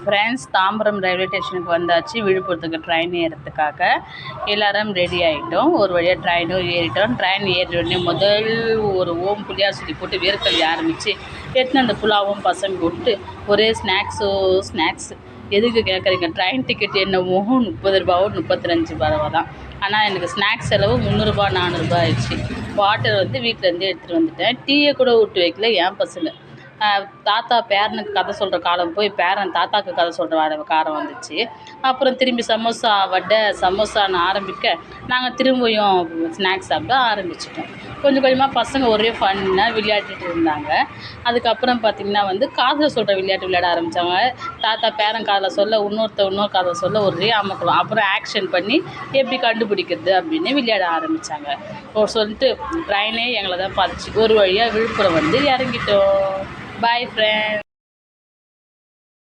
Friends, Tambaram railway ஸ்டேஷனுக்கு வந்தாச்சு. விழுப்புரத்துக்கு train ஏறுறதுக்காக எல்லோரும் ரெடி ஆகிட்டோம். ஒரு வழியாக ட்ரெயினும் ஏறிட்டோம். ட்ரெயின் ஏறின உடனே முதல் ஒரு ஓம் புளியார் சொல்லி போட்டு வேர்க்கல்வி ஆரம்பித்து எடுத்துன்னு அந்த புலாவும் பசங்க விட்டு ஒரே ஸ்நாக்ஸு எதுக்கு கேட்குறீங்க? ட்ரெயின் டிக்கெட் என்னவோ 30 ரூபாவோ 35 ரூபாவோ தான். ஆனால் எனக்கு ஸ்நாக்ஸ் செலவு 300 400 ஆயிடுச்சு. வாட்டர் வீட்டிலேருந்து எடுத்துகிட்டு வந்துட்டேன். டீயை கூட விட்டு வைக்கல என் பசங்க. தாத்தா பேரனுக்கு கதை சொல்கிற காலம் போய் பேரன் தாத்தாவுக்கு கதை சொல்கிற காலம் வந்துச்சு. அப்புறம் திரும்பி சமோசா வடை சமோசான்னு ஆரம்பிக்க நாங்கள் திரும்பியும் ஸ்நாக்ஸ் சாப்பிட ஆரம்பிச்சிட்டோம். கொஞ்சம் கொஞ்சமாக பசங்க ஒரே ஃபன்னாக விளையாடிட்டு இருந்தாங்க. அதுக்கப்புறம் பார்த்திங்கன்னா காதில் சொல்கிற விளையாட்டு விளையாட ஆரம்பித்தாங்க. தாத்தா பேரன் காதில் சொல்ல இன்னொரு காதில் சொல்ல ஒரே அமக்கலாம். அப்புறம் ஆக்ஷன் பண்ணி எப்படி கண்டுபிடிக்கிறது அப்படின்னு விளையாட ஆரம்பித்தாங்க. சொல்லிட்டு ட்ரெயினே எங்களை தான் பார்த்துச்சு. ஒரு வழியாக விழுப்புரம் இறங்கிட்டோம். Bye friends.